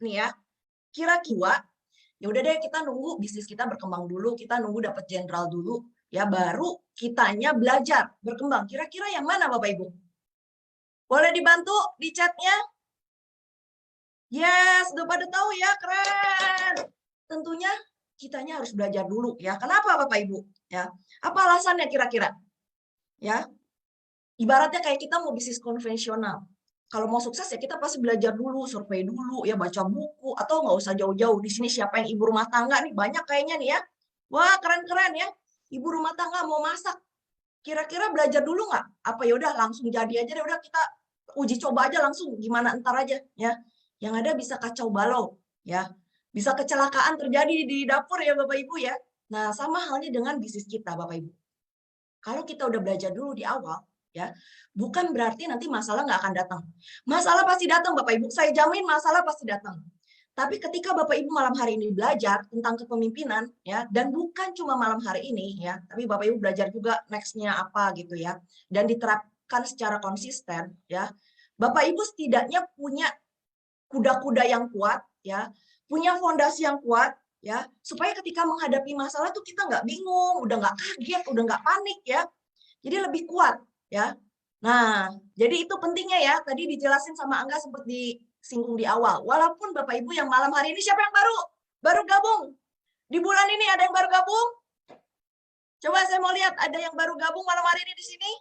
nih ya, kira-kira ya udah deh kita nunggu bisnis kita berkembang dulu, kita nunggu dapat jenderal dulu, ya baru kitanya belajar berkembang. Kira-kira yang mana Bapak Ibu? Boleh dibantu di chatnya? Yes, udah pada tahu ya, keren. Tentunya kitanya harus belajar dulu ya. Kenapa Bapak Ibu? Ya, apa alasannya kira-kira? Ya, ibaratnya kayak kita mau bisnis konvensional. Kalau mau sukses ya kita pasti belajar dulu, survei dulu, ya baca buku, atau nggak usah jauh-jauh. Di sini siapa yang ibu rumah tangga nih? Banyak kayaknya nih ya. Wah, keren-keren ya. Ibu rumah tangga mau masak. Kira-kira belajar dulu nggak? Apa ya udah langsung jadi aja deh, udah kita uji coba aja langsung, gimana entar aja ya. Yang ada bisa kacau balau ya. Bisa kecelakaan terjadi di dapur ya Bapak Ibu ya. Nah, sama halnya dengan bisnis kita Bapak Ibu. Kalau kita udah belajar dulu di awal, ya, bukan berarti nanti masalah nggak akan datang. Masalah pasti datang, Bapak Ibu. Saya jamin masalah pasti datang. Tapi ketika Bapak Ibu malam hari ini belajar tentang kepemimpinan, ya, dan bukan cuma malam hari ini, ya, tapi Bapak Ibu belajar juga next-nya apa gitu ya, dan diterapkan secara konsisten, ya, Bapak Ibu setidaknya punya kuda-kuda yang kuat, ya, punya fondasi yang kuat, ya, supaya ketika menghadapi masalah tuh kita nggak bingung, udah nggak kaget, udah nggak panik, ya. Jadi lebih kuat, ya. Nah, jadi itu pentingnya ya. Tadi dijelasin sama Angga sempat disinggung di awal. Walaupun Bapak Ibu yang malam hari ini siapa yang baru gabung? Di bulan ini ada yang baru gabung? Coba saya mau lihat ada yang baru gabung malam hari ini di sini.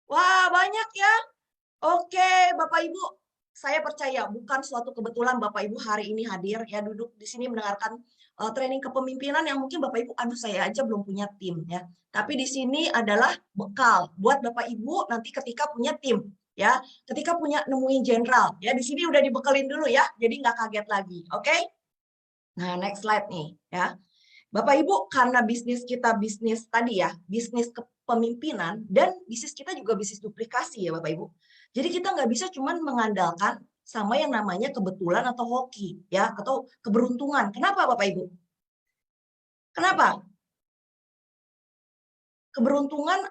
Wah, banyak ya. Oke, Bapak Ibu, saya percaya bukan suatu kebetulan Bapak Ibu hari ini hadir ya duduk di sini mendengarkan training kepemimpinan yang mungkin Bapak Ibu, aduh saya aja belum punya tim ya. Tapi di sini adalah bekal buat Bapak Ibu nanti ketika punya tim ya, ketika punya nemuin jenderal ya di sini udah dibekelin dulu ya, jadi nggak kaget lagi, oke? Nah, next slide nih ya. Bapak Ibu, karena bisnis kita bisnis tadi ya, bisnis kepemimpinan dan bisnis kita juga bisnis duplikasi ya Bapak Ibu. Jadi kita nggak bisa cuma mengandalkan sama yang namanya kebetulan atau hoki ya, atau keberuntungan. Kenapa Bapak Ibu? Kenapa? Keberuntungan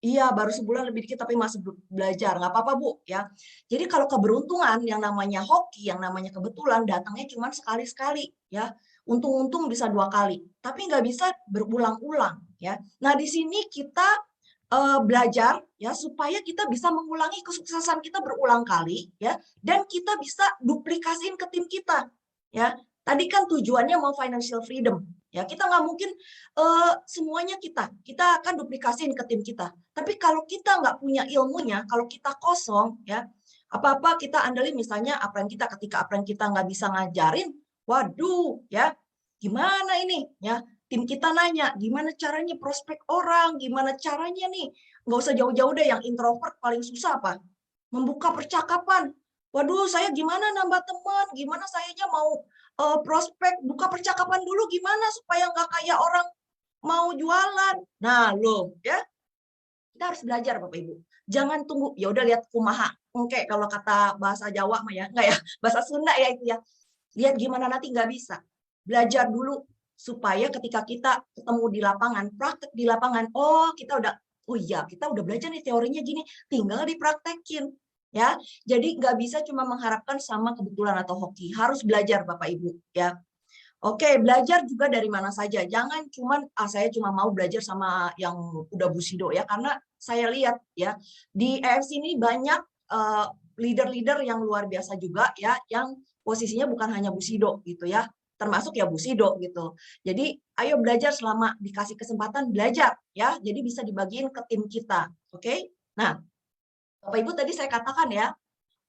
iya, baru sebulan lebih dikit tapi masih belajar, nggak apa-apa Bu ya. Jadi kalau keberuntungan yang namanya hoki, yang namanya kebetulan datangnya cuma sekali-sekali ya. Untung-untung bisa 2 kali, tapi nggak bisa berulang-ulang ya. Nah di sini kita belajar ya supaya kita bisa mengulangi kesuksesan kita berulang kali ya, dan kita bisa duplikasiin ke tim kita ya. Tadi kan tujuannya mau financial freedom ya, kita nggak mungkin semuanya kita akan duplikasiin ke tim kita. Tapi kalau kita nggak punya ilmunya, kalau kita kosong ya, apa-apa kita andelin misalnya ketika apa yang kita nggak bisa ngajarin, waduh ya, gimana ini ya, tim kita nanya, gimana caranya prospek orang, gimana caranya nih, nggak usah jauh-jauh deh, yang introvert paling susah apa? Membuka percakapan. Waduh, saya gimana nambah teman, gimana sayanya mau prospek, buka percakapan dulu gimana supaya nggak kayak orang mau jualan. Nah, loh, ya, kita harus belajar Bapak Ibu. Jangan tunggu, ya udah lihat kumaha. Oke, kalau kata bahasa Jawa mah ya, enggak ya, bahasa Sunda ya itu ya. Lihat gimana nanti nggak bisa. Belajar dulu supaya ketika kita ketemu di lapangan, praktek di lapangan, oh kita udah, oh iya kita udah belajar nih teorinya gini, tinggal dipraktekin. Ya, jadi nggak bisa cuma mengharapkan sama kebetulan atau hoki, harus belajar Bapak Ibu ya. Oke, belajar juga dari mana saja. Jangan cuman saya cuma mau belajar sama yang udah Bushido ya, karena saya lihat ya di EFC ini banyak leader-leader yang luar biasa juga ya, yang posisinya bukan hanya Bushido gitu ya, termasuk ya Bushido gitu. Jadi ayo belajar selama dikasih kesempatan belajar ya. Jadi bisa dibagiin ke tim kita. Oke. Nah, Bapak Ibu tadi saya katakan ya,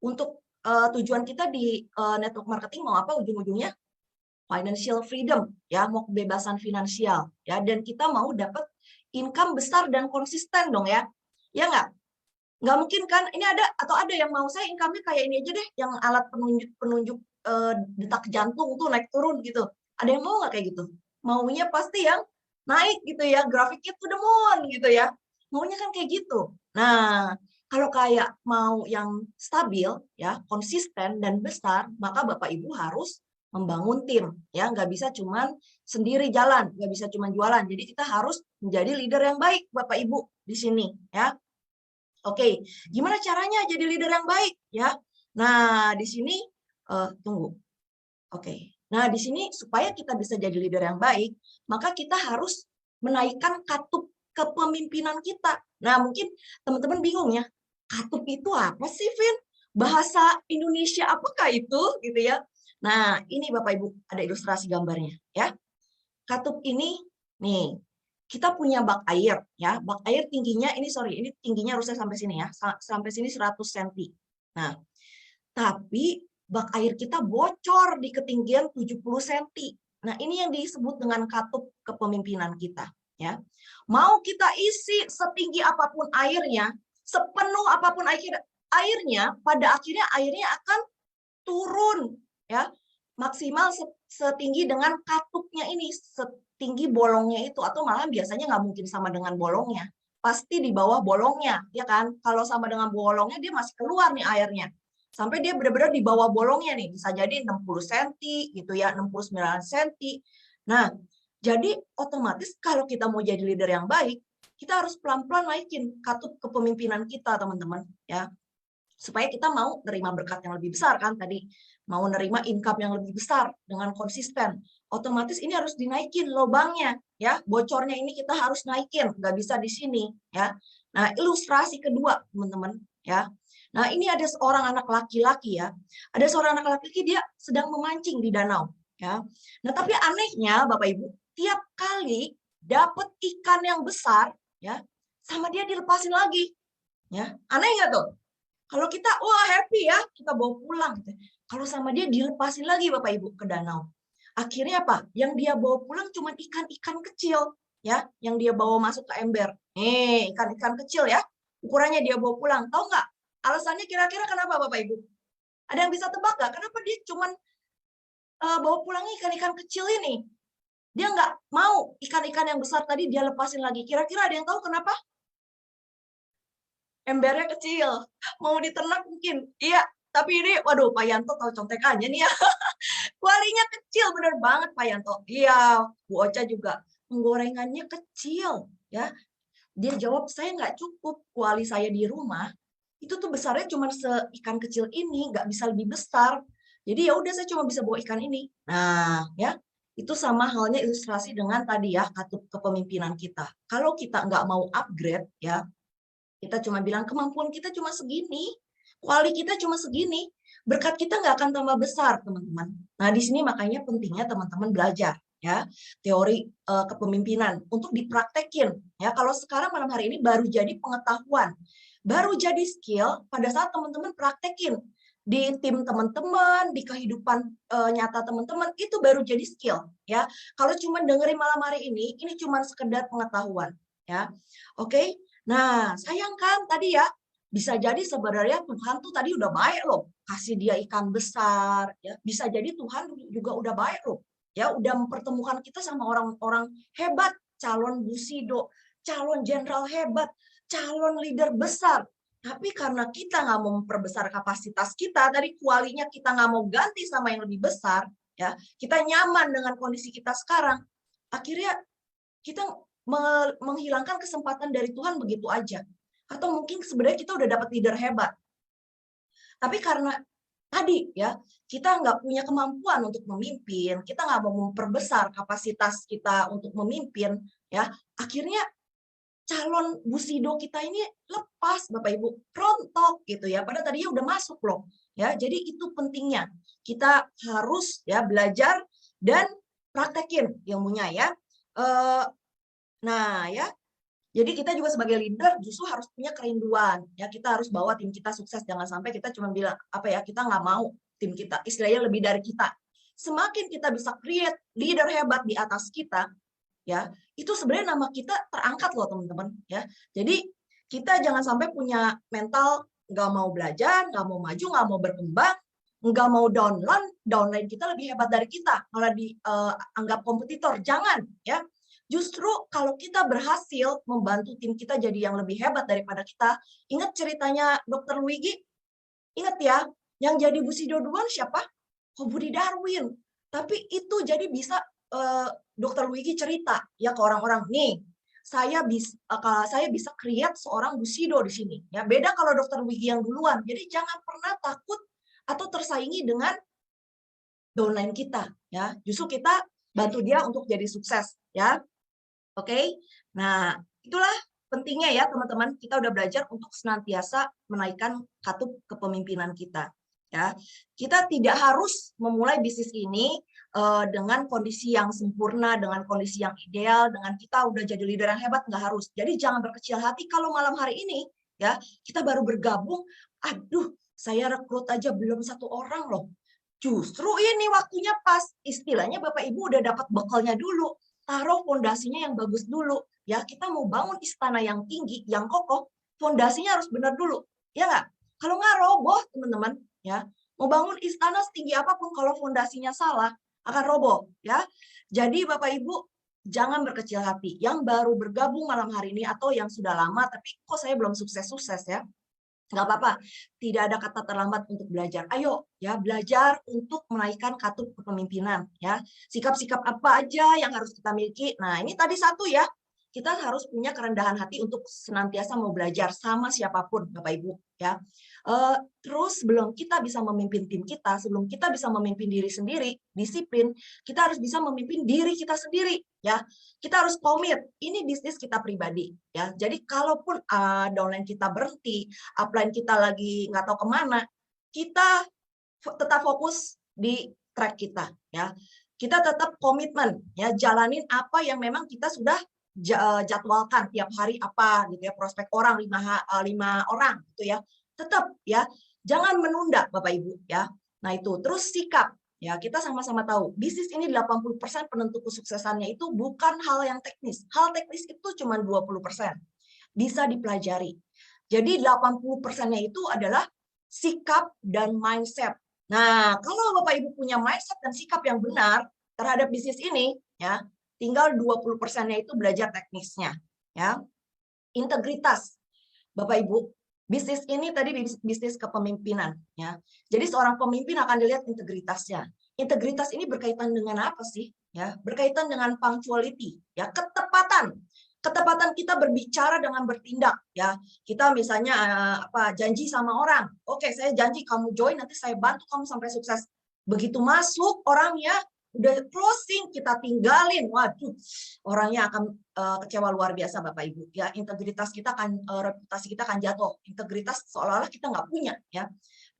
untuk tujuan kita di network marketing mau apa ujung-ujungnya? Financial freedom ya, mau kebebasan finansial ya, dan kita mau dapat income besar dan konsisten dong ya. Ya nggak mungkin kan ini ada yang mau saya income-nya kayak ini aja deh, yang alat penunjuk penunjuk detak jantung tuh naik turun gitu. Ada yang mau nggak kayak gitu? Maunya pasti yang naik gitu ya, grafiknya to the moon gitu ya. Maunya kan kayak gitu. Nah, kalau kayak mau yang stabil ya, konsisten dan besar, maka Bapak Ibu harus membangun tim ya, nggak bisa cuman sendiri jalan, nggak bisa cuman jualan. Jadi kita harus menjadi leader yang baik Bapak Ibu di sini ya. Oke, gimana caranya jadi leader yang baik ya? Nah, di sini tunggu. Oke. Nah, di sini supaya kita bisa jadi leader yang baik, maka kita harus menaikkan katup kepemimpinan kita. Nah, mungkin teman-teman bingung ya, katup itu apa sih, Vin? Bahasa Indonesia apakah itu? Gitu ya. Nah, ini Bapak Ibu ada ilustrasi gambarnya ya. Katup ini nih, kita punya bak air ya. Bak air tingginya ini tingginya harusnya sampai sini ya. Sampai sini 100 cm. Nah, tapi bak air kita bocor di ketinggian 70 cm. Nah, ini yang disebut dengan katup kepemimpinan kita, ya. Mau kita isi setinggi apapun airnya, sepenuh apapun airnya, pada akhirnya airnya akan turun, ya. Maksimal setinggi dengan katupnya ini, setinggi bolongnya itu, atau malah biasanya nggak mungkin sama dengan bolongnya. Pasti di bawah bolongnya, ya kan? Kalau sama dengan bolongnya, dia masih keluar nih airnya sampai dia benar-benar di bawah bolongnya nih, bisa jadi 60 cm gitu ya, 69 cm. Nah, jadi otomatis kalau kita mau jadi leader yang baik, kita harus pelan-pelan naikin katup kepemimpinan kita, teman-teman, ya. Supaya kita mau nerima berkat yang lebih besar kan tadi, mau nerima income yang lebih besar dengan konsisten. Otomatis ini harus dinaikin lubangnya, ya. Bocornya ini kita harus naikin, nggak bisa di sini, ya. Nah, ilustrasi kedua, teman-teman, ya. Nah, ini ada seorang anak laki-laki ya. Ada seorang anak laki-laki dia sedang memancing di danau, ya. Nah, tapi anehnya Bapak Ibu, tiap kali dapat ikan yang besar, ya, sama dia dilepasin lagi, ya. Aneh nggak tuh? Kalau kita wah happy ya, kita bawa pulang gitu. Kalau sama dia dilepasin lagi Bapak Ibu ke danau. Akhirnya apa? Yang dia bawa pulang cuma ikan-ikan kecil, ya, yang dia bawa masuk ke ember. Nih, ikan-ikan kecil ya. Ukurannya dia bawa pulang. Tahu nggak? Alasannya kira-kira kenapa Bapak Ibu? Ada yang bisa tebak nggak? Kenapa dia cuma bawa pulangnya ikan-ikan kecil ini? Dia nggak mau ikan-ikan yang besar tadi dia lepasin lagi. Kira-kira ada yang tahu kenapa? Embernya kecil. Mau diternak mungkin. Iya, tapi ini, waduh, Pak Yanto tahu contekannya nih ya. Kualinya kecil, bener banget Pak Yanto. Iya, Bu Ocha juga. Penggorengannya kecil, ya. Dia jawab, saya nggak cukup kuali saya di rumah. Itu tuh besarnya cuma seikan kecil ini, nggak bisa lebih besar. Jadi ya udah saya cuma bisa bawa ikan ini. Nah, ya itu sama halnya ilustrasi dengan tadi ya katup kepemimpinan kita. Kalau kita nggak mau upgrade, ya kita cuma bilang kemampuan kita cuma segini, kuali kita cuma segini, berkat kita nggak akan tambah besar, teman-teman. Nah, di sini makanya pentingnya teman-teman belajar ya teori kepemimpinan untuk dipraktekin ya. Kalau sekarang malam hari ini baru jadi pengetahuan, baru jadi skill pada saat teman-teman praktekin di tim teman-teman, di kehidupan nyata teman-teman, itu baru jadi skill ya. Kalau cuma dengerin malam hari ini cuma sekedar pengetahuan ya. Oke. Nah, sayang kan tadi ya, bisa jadi sebenarnya Tuhan tuh tadi udah baik loh, kasih dia ikan besar, ya. Bisa jadi Tuhan juga udah baik loh, ya, udah mempertemukan kita sama orang-orang hebat, calon busido, calon jenderal hebat, calon leader besar. Tapi karena kita nggak mau memperbesar kapasitas kita, dari kualinya kita nggak mau ganti sama yang lebih besar, ya, kita nyaman dengan kondisi kita sekarang, akhirnya kita menghilangkan kesempatan dari Tuhan begitu aja. Atau mungkin sebenarnya kita udah dapat leader hebat. Tapi karena tadi ya, kita nggak punya kemampuan untuk memimpin, kita nggak mau memperbesar kapasitas kita untuk memimpin, ya akhirnya calon busido kita ini lepas, Bapak Ibu, rontok gitu ya. Padahal tadinya udah masuk loh. Ya, jadi itu pentingnya. Kita harus ya belajar dan praktekin ilmunya ya. Nah, ya. Jadi kita juga sebagai leader justru harus punya kerinduan. Ya, kita harus bawa tim kita sukses. Jangan sampai kita cuma bilang apa ya, kita nggak mau tim kita istilahnya lebih dari kita. Semakin kita bisa create leader hebat di atas kita, ya, itu sebenarnya nama kita terangkat loh, teman-teman, ya. Jadi kita jangan sampai punya mental nggak mau belajar, nggak mau maju, nggak mau berkembang, nggak mau downline kita lebih hebat dari kita, malah dianggap kompetitor. Jangan, ya. Justru kalau kita berhasil membantu tim kita jadi yang lebih hebat daripada kita, ingat ceritanya Dr. Luigi? Ingat ya, yang jadi busido duluan siapa? Oh, Budi Darwin. Tapi itu jadi bisa Dr. Luigi cerita ya ke orang-orang, nih, saya bisa create seorang busido di sini. Ya, beda kalau Dr. Luigi yang duluan. Jadi jangan pernah takut atau tersaingi dengan downline kita, ya. Justru kita bantu dia untuk jadi sukses, ya. Oke. Nah, itulah pentingnya ya teman-teman, kita udah belajar untuk senantiasa menaikkan katup kepemimpinan kita, ya. Kita tidak harus memulai bisnis ini dengan kondisi yang sempurna, dengan kondisi yang ideal, dengan kita udah jadi leader yang hebat, nggak harus. Jadi jangan berkecil hati kalau malam hari ini, ya, kita baru bergabung, aduh, saya rekrut aja belum 1 orang loh. Justru ini waktunya pas, istilahnya Bapak Ibu udah dapat bekalnya dulu, taruh fondasinya yang bagus dulu, ya. Kita mau bangun istana yang tinggi, yang kokoh, fondasinya harus benar dulu, ya nggak? Kalau nggak roboh, teman-teman, ya. Mau bangun istana setinggi apapun, kalau fondasinya salah, akan roboh, ya. Jadi Bapak Ibu, jangan berkecil hati. Yang baru bergabung malam hari ini, atau yang sudah lama, tapi kok saya belum sukses-sukses ya, nggak apa-apa, tidak ada kata terlambat untuk belajar. Ayo ya, belajar untuk menaikkan katup kepemimpinan ya. Sikap-sikap apa aja yang harus kita miliki. Nah, ini tadi satu ya. Kita harus punya kerendahan hati untuk senantiasa mau belajar sama siapapun, Bapak Ibu ya. Terus sebelum kita bisa memimpin tim kita, sebelum kita bisa memimpin diri sendiri, disiplin, kita harus bisa memimpin diri kita sendiri ya. Kita harus komit, ini bisnis kita pribadi ya. Jadi kalaupun downline kita berhenti, upline kita lagi nggak tahu kemana, kita tetap fokus di track kita ya. Kita tetap komitmen ya, jalanin apa yang memang kita sudah jadwalkan tiap hari apa gitu ya, prospek orang 5 orang gitu ya. Tetap ya, jangan menunda Bapak Ibu ya. Nah itu, terus sikap. Ya, kita sama-sama tahu, bisnis ini 80% penentu kesuksesannya itu bukan hal yang teknis. Hal teknis itu cuma 20%. Bisa dipelajari. Jadi 80%-nya itu adalah sikap dan mindset. Nah, kalau Bapak Ibu punya mindset dan sikap yang benar terhadap bisnis ini, ya, tinggal 20%-nya itu belajar teknisnya. Ya. Integritas. Bapak Ibu, bisnis ini tadi bisnis kepemimpinan ya. Jadi seorang pemimpin akan dilihat integritasnya. Integritas ini berkaitan dengan apa sih? Ya, berkaitan dengan punctuality, ya, ketepatan. Ketepatan kita berbicara dengan bertindak ya. Kita misalnya janji sama orang. Oke, saya janji kamu join, nanti saya bantu kamu sampai sukses. Begitu masuk orangnya udah closing, kita tinggalin, waduh, orangnya akan kecewa luar biasa Bapak Ibu ya. Integritas kita akan, reputasi kita akan jatuh, integritas seolah-olah kita nggak punya ya.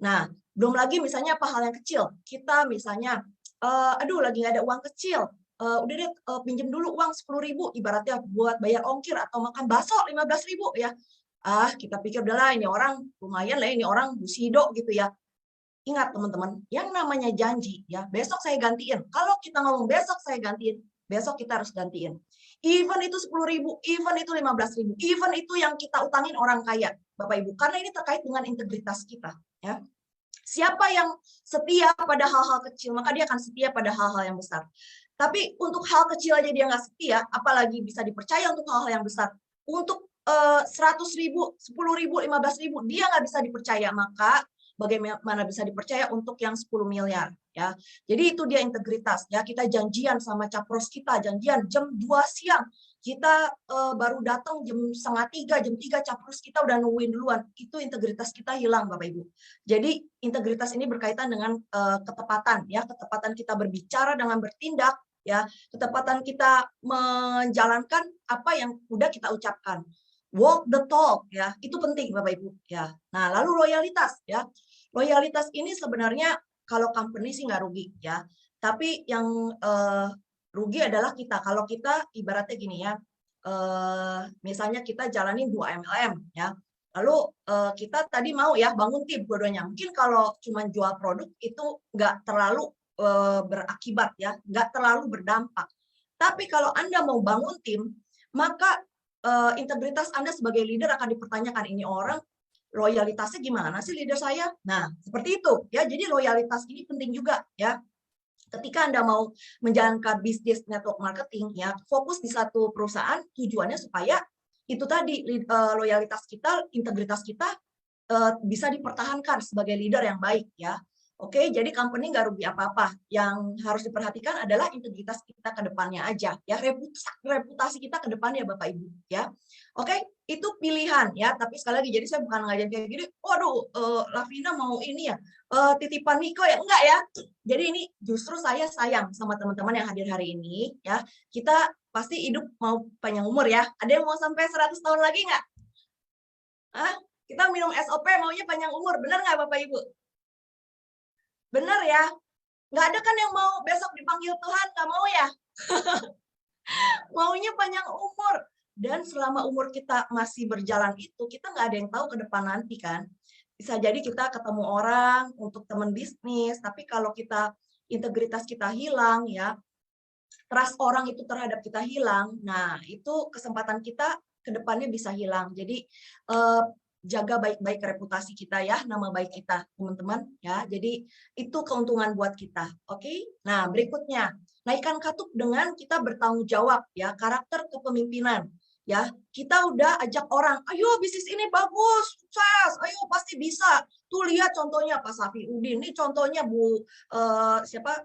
Nah, belum lagi misalnya apa hal yang kecil, kita misalnya aduh lagi nggak ada uang kecil, udah deh pinjem dulu uang 10.000 ibaratnya buat bayar ongkir atau makan bakso 15.000 ya. Kita pikir udahlah ini orang lumayan lah, ini orang busido gitu ya. Ingat teman-teman, yang namanya janji ya, besok saya gantiin. Kalau kita ngomong besok saya gantiin, besok kita harus gantiin. Even itu 10.000, even itu 15.000, even itu yang kita utangin orang kaya, Bapak Ibu. Karena ini terkait dengan integritas kita. Ya. Siapa yang setia pada hal-hal kecil, maka dia akan setia pada hal-hal yang besar. Tapi untuk hal kecil aja dia nggak setia, apalagi bisa dipercaya untuk hal-hal yang besar. Untuk 100.000, 10.000, 15.000, dia nggak bisa dipercaya. Maka bagaimana bisa dipercaya untuk yang 10 miliar ya. Jadi itu dia integritas ya. Kita janjian sama capros kita, janjian jam 2 siang. Kita baru datang jam 2:30, jam 3 capros kita udah nungguin duluan. Itu integritas kita hilang Bapak Ibu. Jadi integritas ini berkaitan dengan ketepatan ya, ketepatan kita berbicara dengan bertindak ya, ketepatan kita menjalankan apa yang udah kita ucapkan. Walk the talk ya, itu penting Bapak Ibu ya. Nah, lalu loyalitas ya. Loyalitas ini sebenarnya kalau company sih nggak rugi ya, tapi yang rugi adalah kita. Kalau kita ibaratnya gini ya, misalnya kita jalanin 2 MLM ya, lalu kita tadi mau ya bangun tim dua-duanya. Mungkin kalau cuma jual produk itu nggak terlalu berakibat ya, nggak terlalu berdampak. Tapi kalau Anda mau bangun tim, maka integritas Anda sebagai leader akan dipertanyakan, ini orang loyalitasnya gimana sih leader saya? Nah, seperti itu ya. Jadi loyalitas ini penting juga ya. Ketika Anda mau menjalankan bisnis network marketing ya, fokus di satu perusahaan, tujuannya supaya itu tadi loyalitas kita, integritas kita bisa dipertahankan sebagai leader yang baik ya. Oke, jadi company nggak rugi apa-apa. Yang harus diperhatikan adalah integritas kita ke depannya aja, ya reputasi kita ke depannya Bapak Ibu, ya. Oke, itu pilihan ya. Tapi sekali lagi, jadi saya bukan ngajarin kayak gini. Waduh, Lavina mau ini ya, titipan Niko ya, enggak ya. Jadi ini justru saya sayang sama teman-teman yang hadir hari ini, ya. Kita pasti hidup mau panjang umur ya. Ada yang mau sampai 100 tahun lagi nggak? Hah? Kita minum SOP maunya panjang umur, benar nggak Bapak Ibu? Benar ya? Nggak ada kan yang mau besok dipanggil Tuhan, nggak mau ya? Maunya panjang umur. Dan selama umur kita masih berjalan itu, kita nggak ada yang tahu ke depan nanti kan. Bisa jadi kita ketemu orang untuk teman bisnis, tapi kalau kita integritas kita hilang ya, trust orang itu terhadap kita hilang, nah itu kesempatan kita ke depannya bisa hilang. Jadi jaga baik-baik reputasi kita ya, nama baik kita, teman-teman ya. Jadi itu keuntungan buat kita. Oke. Nah, berikutnya, naikkan katup dengan kita bertanggung jawab ya, karakter kepemimpinan. Ya, kita udah ajak orang, ayo bisnis ini bagus, sukses, ayo pasti bisa. Tuh lihat contohnya Pak Safi Udin, ini contohnya Bu siapa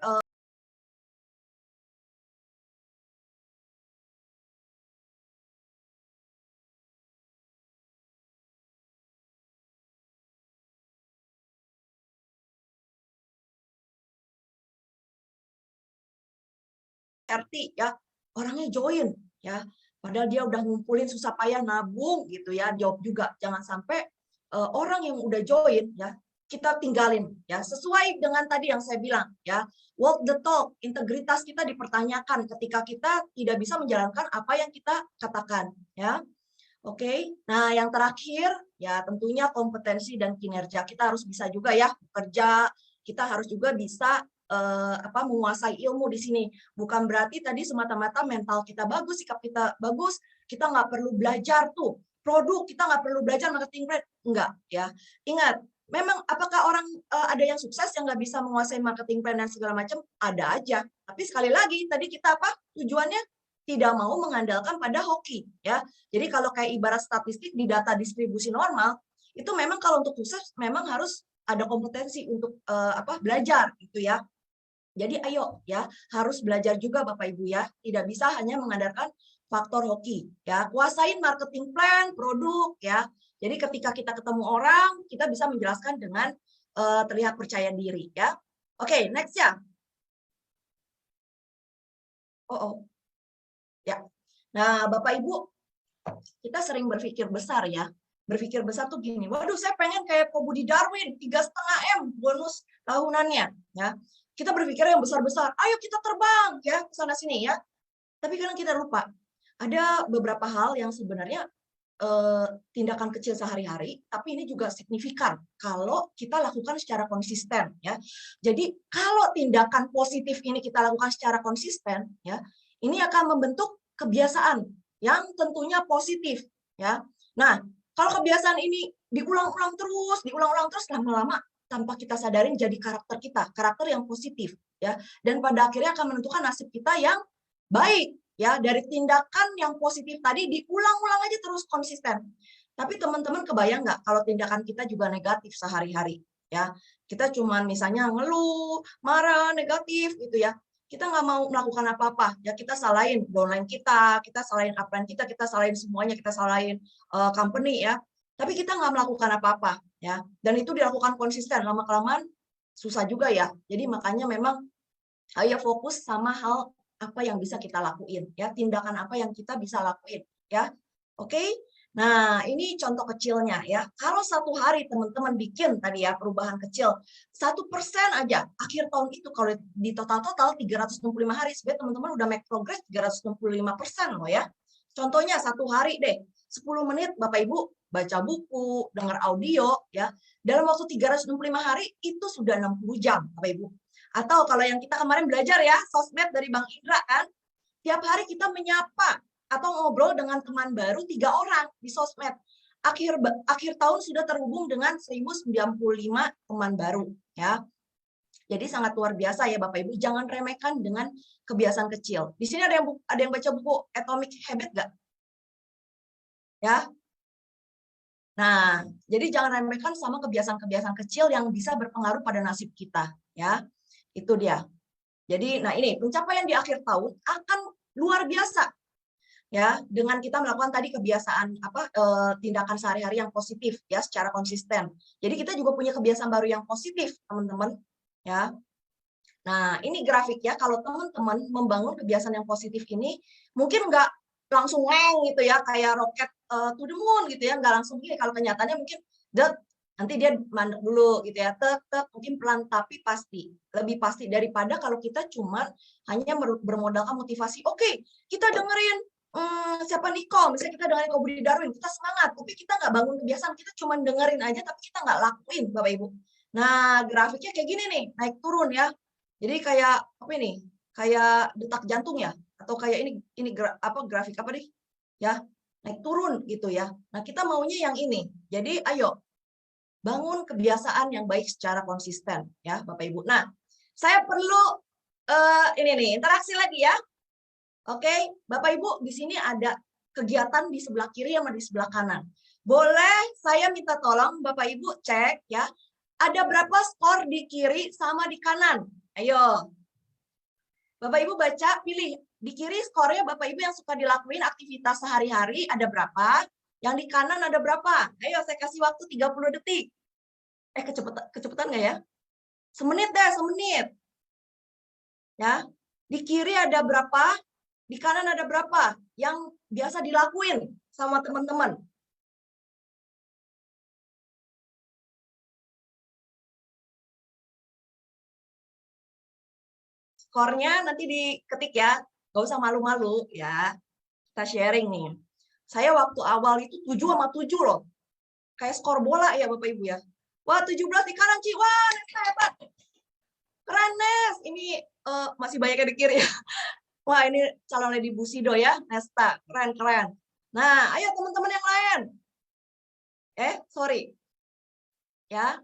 RT ya, orangnya join ya. Padahal dia udah ngumpulin susah payah nabung gitu ya. Jawab juga jangan sampai orang yang udah join ya kita tinggalin ya. Sesuai dengan tadi yang saya bilang ya. Walk the talk, integritas kita dipertanyakan ketika kita tidak bisa menjalankan apa yang kita katakan ya. Oke. Nah, yang terakhir ya tentunya kompetensi dan kinerja. Kita harus bisa juga ya bekerja, kita harus juga bisa menguasai ilmu di sini. Bukan berarti tadi semata-mata mental kita bagus, sikap kita bagus, kita nggak perlu belajar tuh produk, kita nggak perlu belajar marketing plan, enggak ya. Ingat, memang apakah orang ada yang sukses yang nggak bisa menguasai marketing plan dan segala macam? Ada aja. Tapi sekali lagi tadi kita apa? Tujuannya tidak mau mengandalkan pada hoki ya. Jadi kalau kayak ibarat statistik di data distribusi normal, itu memang kalau untuk sukses memang harus ada kompetensi untuk belajar gitu ya. Jadi ayo ya, harus belajar juga Bapak Ibu ya. Tidak bisa hanya mengandalkan faktor hoki ya. Kuasain marketing plan, produk ya. Jadi ketika kita ketemu orang, kita bisa menjelaskan dengan terlihat percaya diri ya. Oke, next ya. Oh. Ya. Nah, Bapak Ibu, kita sering berpikir besar ya. Berpikir besar tuh gini, waduh saya pengen kayak Ko Budi Darwin, 3,5 M bonus tahunannya. Ya. Kita berpikir yang besar-besar, ayo kita terbang ya ke sana sini ya. Tapi kadang kita lupa, ada beberapa hal yang sebenarnya tindakan kecil sehari-hari, tapi ini juga signifikan kalau kita lakukan secara konsisten ya. Jadi kalau tindakan positif ini kita lakukan secara konsisten ya, ini akan membentuk kebiasaan yang tentunya positif ya. Nah, kalau kebiasaan ini diulang-ulang terus lama-lama tanpa kita sadarin jadi karakter kita, karakter yang positif ya. Dan pada akhirnya akan menentukan nasib kita yang baik ya. Dari tindakan yang positif tadi diulang-ulang aja terus konsisten. Tapi teman-teman kebayang nggak kalau tindakan kita juga negatif sehari-hari ya. Kita cuma misalnya ngeluh, marah, negatif gitu ya. Kita nggak mau melakukan apa-apa ya, kita salahin downline kita salahin upline kita salahin semuanya, kita salahin company ya. Tapi kita nggak melakukan apa-apa ya. Dan itu dilakukan konsisten, lama-kelamaan susah juga ya. Jadi makanya memang ayo fokus sama hal apa yang bisa kita lakuin ya, tindakan apa yang kita bisa lakuin ya. Oke. Nah, ini contoh kecilnya ya. Kalau satu hari teman-teman bikin tadi ya perubahan kecil 1% aja akhir tahun itu, kalau di total 365 hari sebenarnya teman-teman udah make progress 365% loh ya. Contohnya satu hari deh 10 menit Bapak Ibu baca buku, dengar audio ya. Dalam waktu 365 hari itu sudah 60 jam Bapak Ibu. Atau kalau yang kita kemarin belajar ya, sosmed dari Bang Indra kan, tiap hari kita menyapa atau ngobrol dengan teman baru 3 orang di sosmed. Akhir tahun sudah terhubung dengan 1095 teman baru ya. Jadi sangat luar biasa ya Bapak Ibu, jangan remehkan dengan kebiasaan kecil. Di sini ada yang baca buku Atomic Habit nggak? Ya, Nah, jadi jangan remehkan sama kebiasaan-kebiasaan kecil yang bisa berpengaruh pada nasib kita, ya. Itu dia. Jadi, nah ini pencapaian di akhir tahun akan luar biasa, ya, dengan kita melakukan tadi kebiasaan tindakan sehari-hari yang positif, ya, secara konsisten. Jadi kita juga punya kebiasaan baru yang positif, teman-teman, ya. Nah, ini grafik ya, kalau teman-teman membangun kebiasaan yang positif ini, mungkin nggak langsung neng gitu ya, kayak roket to the moon gitu ya, nggak langsung gini. Kalau kenyataannya mungkin nanti dia mandek dulu gitu ya, mungkin pelan tapi pasti. Lebih pasti daripada kalau kita cuma hanya bermodalkan motivasi. Oke, kita dengerin siapa Nicole, misalnya kita dengerin Ko Budi Darwin, kita semangat, tapi kita nggak bangun kebiasaan, kita cuma dengerin aja, tapi kita nggak lakuin, Bapak Ibu. Nah, grafiknya kayak gini nih, naik turun ya. Jadi kayak apa ini? Kayak detak jantung ya? Atau kayak ini grafik apa nih? Ya, naik turun gitu ya. Nah, kita maunya yang ini. Jadi ayo bangun kebiasaan yang baik secara konsisten ya, Bapak Ibu. Nah, saya perlu ini nih, interaksi lagi ya. Oke, Bapak Ibu, di sini ada kegiatan di sebelah kiri sama di sebelah kanan. Boleh saya minta tolong Bapak Ibu cek ya, ada berapa skor di kiri sama di kanan? Ayo. Bapak Ibu baca, pilih. Di kiri skornya Bapak Ibu yang suka dilakuin aktivitas sehari-hari ada berapa? Yang di kanan ada berapa? Ayo saya kasih waktu 30 detik. Kecepatan nggak ya? Semenit deh, semenit. Ya. Di kiri ada berapa? Di kanan ada berapa? Yang biasa dilakuin sama teman-teman. Skornya nanti diketik ya, nggak usah malu-malu ya. Kita sharing nih. Saya waktu awal itu 7 sama 7 loh. Kayak skor bola ya Bapak Ibu ya. Wah 17 di kanan Ci, wah hebat. Keren Nes, ini masih banyak yang di kiri ya. Wah ini calon Lady Busido ya, Nesta, keren-keren. Nah ayo teman-teman yang lain. Sorry. Ya,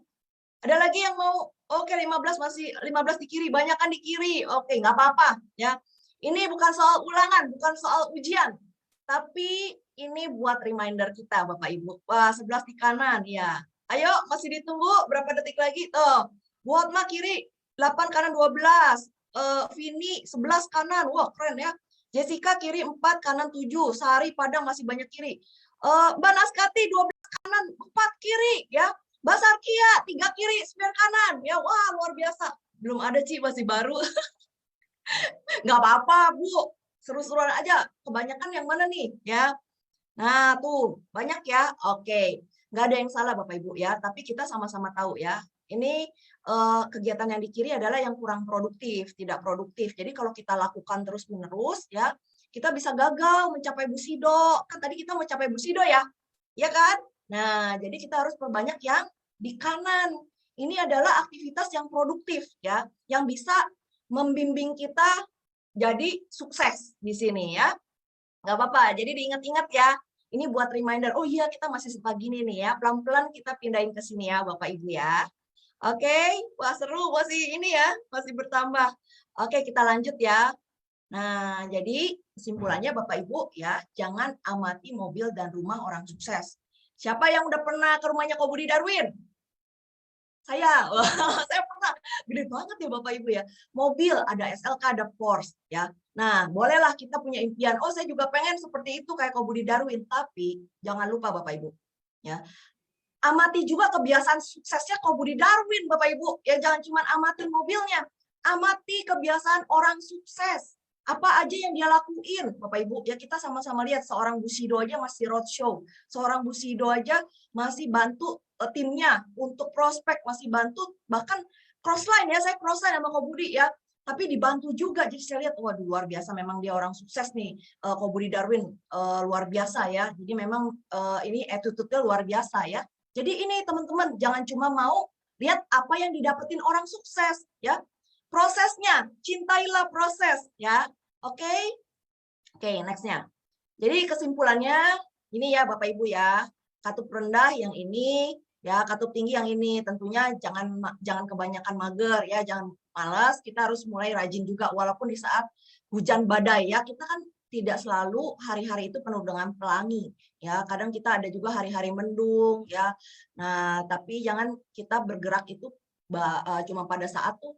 ada lagi yang mau, oke 15 masih 15 di kiri, banyak kan di kiri. Oke, nggak apa-apa ya. Ini bukan soal ulangan, bukan soal ujian. Tapi ini buat reminder kita Bapak Ibu. Wah, 11 di kanan ya. Ayo, masih ditunggu berapa detik lagi tuh. Buat mah kiri 8 kanan 12. Vini 11 kanan. Wah, keren ya. Jessica kiri 4 kanan 7. Sari Padang masih banyak kiri. Mbak Naskati 12 kanan 4 kiri ya. Mbak Sarkia 3 kiri 9 kanan. Ya, wah luar biasa. Belum ada Ci, masih baru. Nggak apa-apa, Bu. Seru-seruan aja. Kebanyakan yang mana nih? Ya. Nah, tuh. Banyak ya? Oke. Nggak ada yang salah, Bapak Ibu ya. Tapi kita sama-sama tahu ya. Ini kegiatan yang di kiri adalah yang kurang produktif, tidak produktif. Jadi kalau kita lakukan terus-menerus, ya, kita bisa gagal mencapai Busido. Kan tadi kita mau capai Busido ya? Ya kan? Nah, jadi kita harus perbanyak yang di kanan. Ini adalah aktivitas yang produktif ya, yang bisa membimbing kita jadi sukses di sini ya. Nggak apa-apa, jadi diingat-ingat ya. Ini buat reminder, oh iya kita masih suka gini nih ya. Pelan-pelan kita pindahin ke sini ya Bapak Ibu ya. Oke, wah seru, masih ini ya, masih bertambah. Oke, kita lanjut ya. Nah, jadi kesimpulannya Bapak Ibu ya, jangan amati mobil dan rumah orang sukses. Siapa yang udah pernah ke rumahnya Ko Budi Darwin? Saya, saya pernah. Gede banget ya Bapak Ibu ya. Mobil, ada SLK, ada Porsche ya. Nah, bolehlah kita punya impian. Oh, saya juga pengen seperti itu kayak Ko Budi Darwin. Tapi jangan lupa Bapak Ibu. Ya, amati juga kebiasaan suksesnya Ko Budi Darwin, Bapak Ibu. Ya, jangan cuma amati mobilnya. Amati kebiasaan orang sukses. Apa aja yang dia lakuin, Bapak Ibu. Ya, kita sama-sama lihat seorang Busido aja masih roadshow. Seorang Busido aja masih bantu timnya untuk prospek, masih bantu bahkan crossline ya, saya crossline sama Ko Budi ya. Tapi dibantu juga, jadi saya lihat, waduh luar biasa, memang dia orang sukses nih, Ko Budi Darwin, luar biasa ya. Jadi memang ini attitude-nya luar biasa ya. Jadi ini teman-teman, jangan cuma mau lihat apa yang didapetin orang sukses ya. Prosesnya, cintailah proses ya. Oke? Oke, next-nya. Jadi kesimpulannya ini ya Bapak Ibu ya. Katup rendah yang ini, ya katup tinggi yang ini. Tentunya jangan kebanyakan mager ya, jangan malas. Kita harus mulai rajin juga walaupun di saat hujan badai ya. Kita kan tidak selalu hari-hari itu penuh dengan pelangi, ya. Kadang kita ada juga hari-hari mendung, ya. Nah, tapi jangan kita bergerak itu cuma pada saat tuh,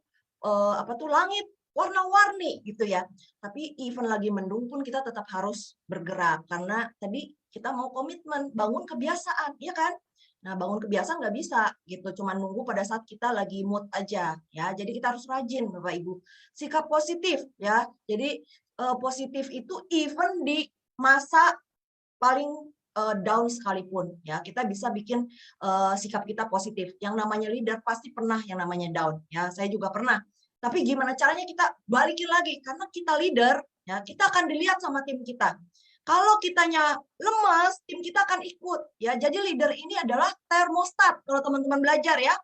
apa tuh, langit warna-warni gitu ya. Tapi even lagi mendung pun kita tetap harus bergerak, karena tadi kita mau komitmen, bangun kebiasaan, ya kan? Nah, bangun kebiasaan nggak bisa gitu, cuma nunggu pada saat kita lagi mood aja, ya. Jadi kita harus rajin, Bapak Ibu. Sikap positif, ya. Jadi positif itu even di masa paling down sekalipun, ya. Kita bisa bikin sikap kita positif. Yang namanya leader pasti pernah yang namanya down, ya. Saya juga pernah. Tapi gimana caranya kita balikin lagi, karena kita leader, ya, kita akan dilihat sama tim kita. Kalau kitanya lemas, tim kita akan ikut, ya. Jadi leader ini adalah termostat kalau teman-teman belajar, ya.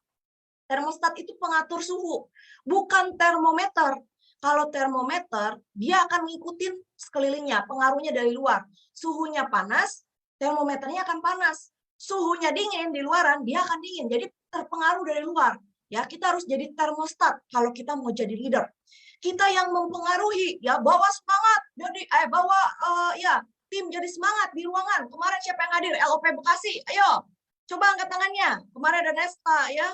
Termostat itu pengatur suhu, bukan termometer. Kalau termometer, dia akan ngikutin sekelilingnya, pengaruhnya dari luar. Suhunya panas, termometernya akan panas. Suhunya dingin di luaran, dia akan dingin. Jadi terpengaruh dari luar. Ya, kita harus jadi termostat kalau kita mau jadi leader. Kita yang mempengaruhi, ya, bawa semangat, jadi bawa ya, tim jadi semangat di ruangan. Kemarin siapa yang hadir? LOP Bekasi. Ayo, coba angkat tangannya. Kemarin ada Nesta, ya.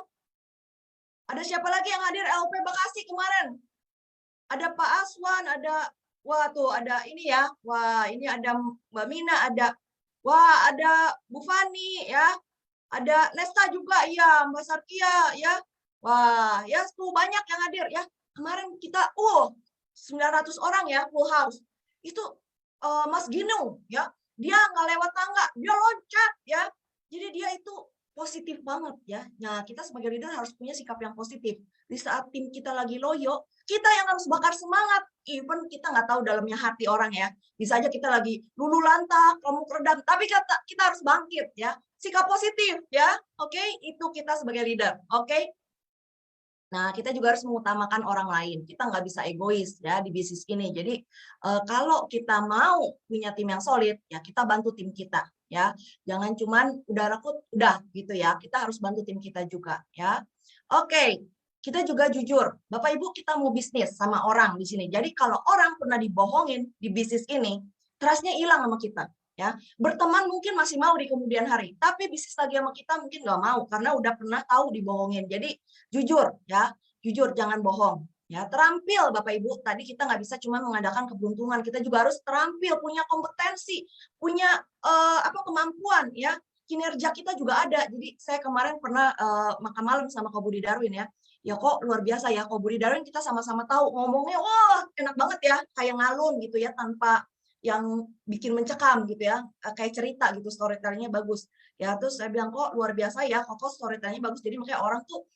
Ada siapa lagi yang hadir LOP Bekasi kemarin? Ada Pak Aswan, ada, wah tuh ada ini ya. Wah, ini ada Mbak Mina, ada Bu Fani, ya. Ada Nesta juga, ya, Mbak Satya, ya. Wah, ya tuh banyak yang hadir, ya. Kemarin kita 900 orang ya, full house. Itu Mas Ginung, ya. Dia nggak lewat tangga, dia loncat, ya. Jadi dia itu positif banget, ya. Nah, kita sebagai leader harus punya sikap yang positif. Di saat tim kita lagi loyo, kita yang harus bakar semangat. Even kita nggak tahu dalamnya hati orang, ya. Bisa aja kita lagi luluh lantak, kamu redam, tapi kita harus bangkit, ya. Sikap positif, ya. Oke, itu kita sebagai leader. Oke. Nah, kita juga harus mengutamakan orang lain. Kita nggak bisa egois ya di bisnis ini. Jadi kalau kita mau punya tim yang solid, ya kita bantu tim kita ya. Jangan cuman udah rekrut udah gitu ya. Kita harus bantu tim kita juga ya. Oke, kita juga jujur. Bapak Ibu, kita mau bisnis sama orang di sini. Jadi kalau orang pernah dibohongin di bisnis ini, trust-nya hilang sama kita. Ya, berteman mungkin masih mau di kemudian hari, tapi bisnis lagi sama kita mungkin nggak mau karena udah pernah tahu dibohongin. Jadi jujur ya, jujur jangan bohong. Ya, terampil Bapak Ibu. Tadi kita nggak bisa cuma mengandalkan keberuntungan, kita juga harus terampil, punya kompetensi, punya kemampuan ya. Kinerja kita juga ada. Jadi saya kemarin pernah makan malam sama Kak Budi Darwin ya. Ya kok luar biasa ya, Kak Budi Darwin kita sama-sama tahu ngomongnya wah enak banget ya, kayak ngalun gitu ya tanpa yang bikin mencekam gitu ya, kayak cerita gitu, storytelling-nya bagus. Ya terus saya bilang, kok luar biasa ya, Koko storytelling-nya bagus, jadi makanya orang tuh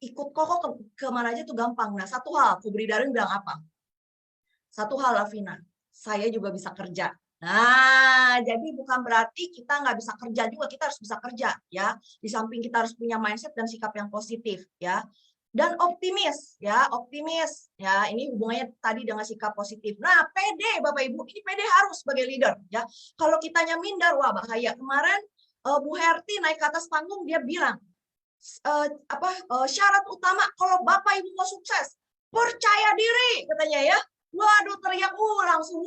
ikut Koko kemana aja tuh gampang. Nah satu hal, Kubri Darwin bilang apa? Satu hal, Lavina, saya juga bisa kerja. Nah, jadi bukan berarti kita nggak bisa kerja juga, kita harus bisa kerja ya. Di samping kita harus punya mindset dan sikap yang positif ya. Dan optimis ya, optimis ya. Ini hubungannya tadi dengan sikap positif. Nah, pede Bapak Ibu, ini pede harus sebagai leader ya. Kalau kitanya minder, wah bahaya. Kemarin Bu Herti naik ke atas panggung dia bilang syarat utama kalau Bapak Ibu mau sukses percaya diri katanya ya. Waduh teriak langsung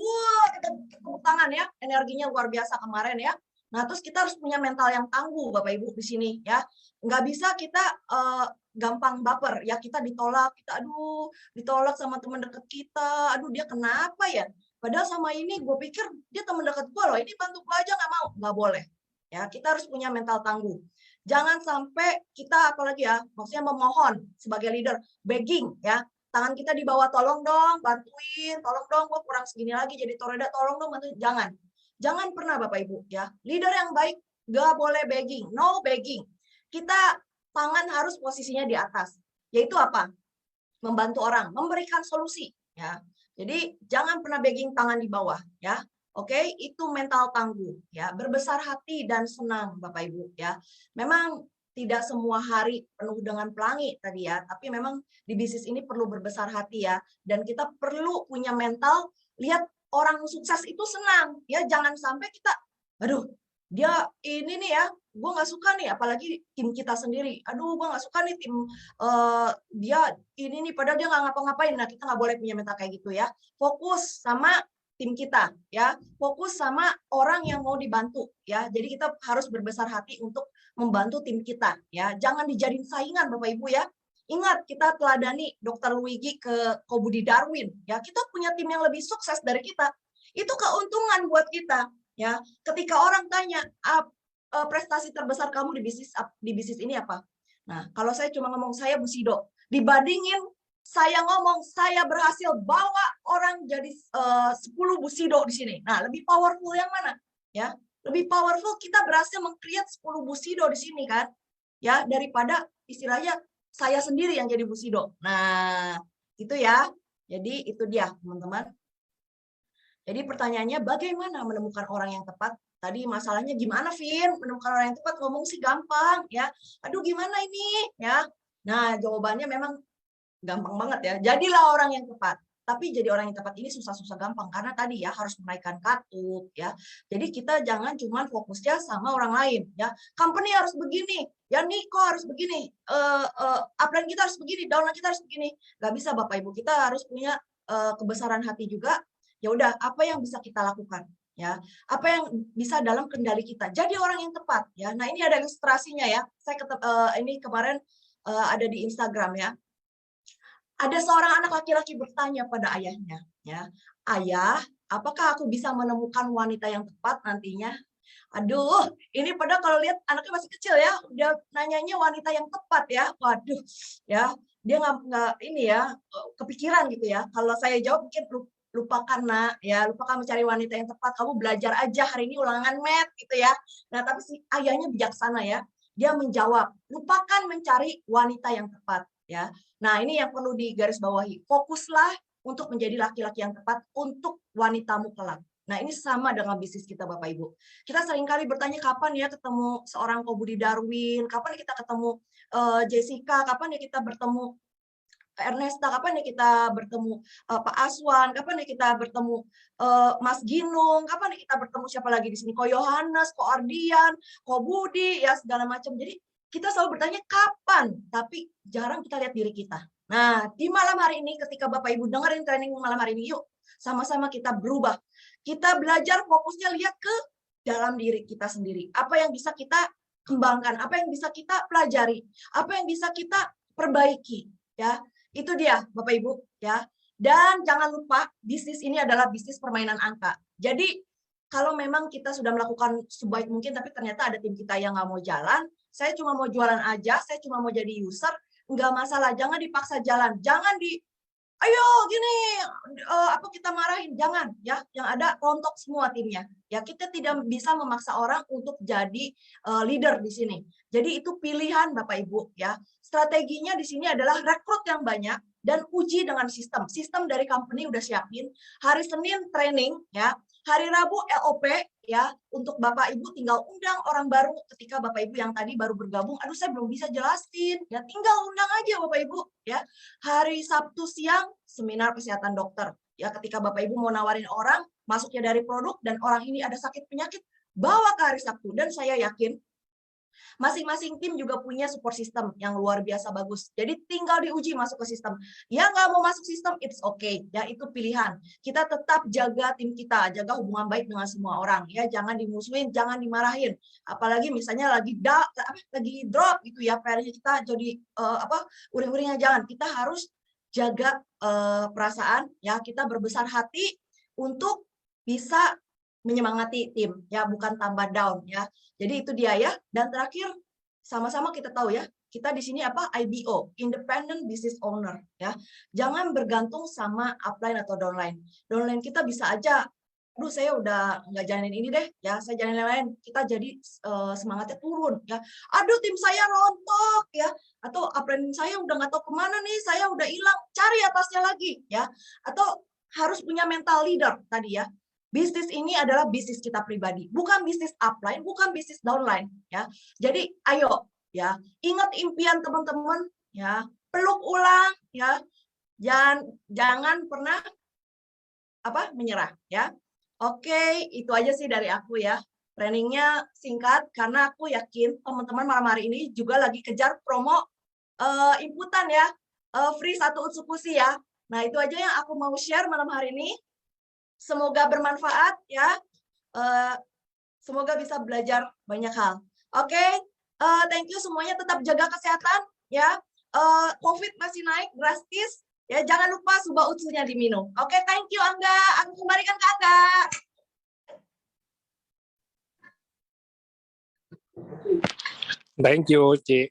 kita tepuk tangan ya, energinya luar biasa kemarin ya. Nah terus kita harus punya mental yang tangguh Bapak Ibu di sini ya. Nggak bisa kita gampang baper ya, kita ditolak, kita ditolak sama teman dekat kita, aduh dia kenapa ya, padahal sama ini gue pikir dia teman dekat gue loh, ini bantu gue aja nggak mau, nggak boleh ya. Kita harus punya mental tangguh. Jangan sampai kita apalagi ya, maksudnya memohon sebagai leader, begging ya. Tangan kita di bawah, tolong dong, bantuin, tolong dong, gue kurang segini lagi jadi toreda, tolong dong bantuin. Jangan. Jangan pernah Bapak Ibu ya. Leader yang baik gak boleh begging, no begging. Kita tangan harus posisinya di atas. Yaitu apa? Membantu orang, memberikan solusi ya. Jadi jangan pernah begging tangan di bawah ya. Oke, itu mental tangguh ya, berbesar hati dan senang Bapak Ibu ya. Memang tidak semua hari penuh dengan pelangi tadi ya, tapi memang di bisnis ini perlu berbesar hati ya, dan kita perlu punya mental lihat orang sukses itu senang ya, jangan sampai kita aduh dia ini nih ya, gue nggak suka nih, apalagi tim kita sendiri, aduh gue nggak suka nih tim dia ini nih padahal dia nggak ngapa-ngapain. Nah kita nggak boleh punya mental kayak gitu ya, fokus sama tim kita ya, fokus sama orang yang mau dibantu ya. Jadi kita harus berbesar hati untuk membantu tim kita ya. Jangan dijadiin saingan Bapak Ibu ya. Ingat kita teladani Dr. Luigi ke Kobudi Darwin ya. Kita punya tim yang lebih sukses dari kita. Itu keuntungan buat kita ya. Ketika orang tanya, prestasi terbesar kamu di bisnis ini apa? Nah, kalau saya cuma ngomong saya Bu Sido, dibandingin saya ngomong saya berhasil bawa orang jadi 10 Bu Sido di sini. Nah, lebih powerful yang mana? Ya, lebih powerful kita berhasil meng-create 10 Bu Sido di sini kan? Ya, daripada istilahnya saya sendiri yang jadi Bu Sido. Nah, itu ya. Jadi itu dia, teman-teman. Jadi pertanyaannya bagaimana menemukan orang yang tepat? Tadi masalahnya gimana, Vin? Menemukan orang yang tepat ngomong sih gampang ya. Aduh, gimana ini? Ya. Nah, jawabannya memang gampang banget ya. Jadilah orang yang tepat. Tapi jadi orang yang tepat ini susah-susah gampang karena tadi ya harus menaikkan katut ya. Jadi kita jangan cuma fokusnya sama orang lain ya. Company harus begini, ya Niko harus begini, upline kita harus begini, downline kita harus begini. Gak bisa Bapak Ibu, kita harus punya kebesaran hati juga. Ya udah, apa yang bisa kita lakukan ya? Apa yang bisa dalam kendali kita. Jadi orang yang tepat ya. Nah, ini ada ilustrasinya ya. Saya ini kemarin ada di Instagram ya. Ada seorang anak laki-laki bertanya pada ayahnya, ya, "Ayah, apakah aku bisa menemukan wanita yang tepat nantinya?" Aduh, ini padahal kalau lihat anaknya masih kecil ya, udah nanyanya wanita yang tepat ya. Waduh, ya, dia nggak ini ya, kepikiran gitu ya. Kalau saya jawab mungkin lupakan nak, ya lupakan mencari wanita yang tepat. Kamu belajar aja hari ini ulangan math gitu ya. Nah, tapi si ayahnya bijaksana ya. Dia menjawab, lupakan mencari wanita yang tepat ya. Nah, ini yang perlu digarisbawahi. Fokuslah untuk menjadi laki-laki yang tepat untuk wanitamu kelak. Nah, ini sama dengan bisnis kita, Bapak Ibu. Kita seringkali bertanya kapan ya ketemu seorang Kobudi Darwin, kapan ya kita ketemu Jessica, kapan ya kita bertemu Ernesta, kapan ya kita bertemu Pak Aswan, kapan ya kita bertemu Mas Ginung, kapan ya kita bertemu siapa lagi di sini, Ko Yohanes, Ko Ardian, Ko Budi, ya segala macam. Jadi kita selalu bertanya kapan, tapi jarang kita lihat diri kita. Nah, di malam hari ini ketika Bapak Ibu dengerin training malam hari ini, yuk sama-sama kita berubah. Kita belajar fokusnya lihat ke dalam diri kita sendiri. Apa yang bisa kita kembangkan, apa yang bisa kita pelajari, apa yang bisa kita perbaiki, ya. Itu dia Bapak Ibu ya. Dan jangan lupa bisnis ini adalah bisnis permainan angka. Jadi kalau memang kita sudah melakukan sebaik mungkin tapi ternyata ada tim kita yang nggak mau jalan, saya cuma mau jualan aja, saya cuma mau jadi user, nggak masalah, jangan dipaksa jalan, jangan ayo gini, apa kita marahin, jangan ya, yang ada rontok semua timnya. Ya kita tidak bisa memaksa orang untuk jadi leader di sini. Jadi itu pilihan Bapak Ibu ya. Strateginya di sini adalah rekrut yang banyak dan uji dengan sistem. Sistem dari company udah siapin. Hari Senin training ya, hari Rabu LOP ya, untuk Bapak Ibu tinggal undang orang baru ketika Bapak Ibu yang tadi baru bergabung, aduh saya belum bisa jelasin, ya tinggal undang aja Bapak Ibu ya. Hari Sabtu siang seminar kesehatan dokter. Ya ketika Bapak Ibu mau nawarin orang, masuknya dari produk dan orang ini ada sakit penyakit, bawa ke hari Sabtu dan saya yakin masing-masing tim juga punya support system yang luar biasa bagus. Jadi tinggal diuji masuk ke sistem. Yang nggak mau masuk sistem, it's okay. Ya, itu pilihan. Kita tetap jaga tim kita, jaga hubungan baik dengan semua orang. Ya, jangan dimusuhin, jangan dimarahin. Apalagi misalnya lagi drop gitu ya, PR-nya kita jadi uring-uringnya jangan. Kita harus jaga perasaan, ya kita berbesar hati untuk bisa menyemangati tim ya, bukan tambah down ya. Jadi itu dia ya. Dan terakhir sama-sama kita tahu ya, kita di sini apa? IBO, Independent Business Owner ya. Jangan bergantung sama upline atau downline. Downline kita bisa aja, aduh saya udah nggak jalanin ini deh ya, saya jalanin yang lain. Kita jadi semangatnya turun ya. Aduh tim saya rontok ya. Atau upline saya udah nggak tahu kemana nih, saya udah hilang, cari atasnya lagi ya. Atau harus punya mental leader tadi ya. Bisnis ini adalah bisnis kita pribadi, bukan bisnis upline, bukan bisnis downline ya. Jadi ayo ya, ingat impian teman-teman ya, peluk ulang ya. Jangan pernah menyerah ya. Oke, itu aja sih dari aku ya. Trainingnya singkat karena aku yakin teman-teman malam hari ini juga lagi kejar promo inputan ya, free 1 unsur pusi ya. Nah, itu aja yang aku mau share malam hari ini. Semoga bermanfaat ya. Semoga bisa belajar banyak hal. Oke, thank you semuanya, tetap jaga kesehatan ya. COVID masih naik drastis ya, jangan lupa subah utsunya diminum. Oke, thank you Angga. Aku kembalikan ke Angga. Thank you, Ci.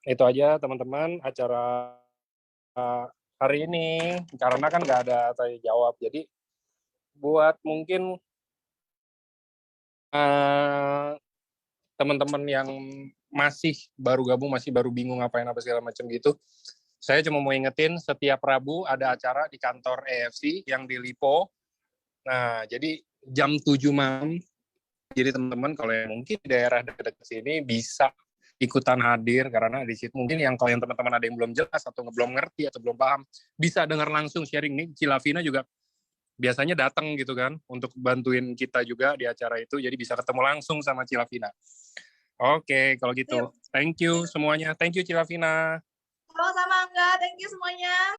Itu aja teman-teman acara hari ini, karena kan nggak ada tanya jawab. Jadi buat mungkin teman-teman yang masih baru gabung, masih baru bingung ngapain apa segala macam gitu, saya cuma mau ingetin setiap Rabu ada acara di kantor EFC yang di Lipo. Nah, jadi jam 7 malam. Jadi teman-teman kalau yang mungkin di daerah dekat sini bisa ikutan hadir, karena di situ mungkin yang kalau yang teman-teman ada yang belum jelas atau belum ngerti atau belum paham, bisa dengar langsung sharing nih. Cilavina juga biasanya datang gitu kan untuk bantuin kita juga di acara itu, jadi bisa ketemu langsung sama Cilavina. Oke, kalau gitu. Thank you semuanya. Thank you Cilavina. Sama-sama Angga, thank you semuanya.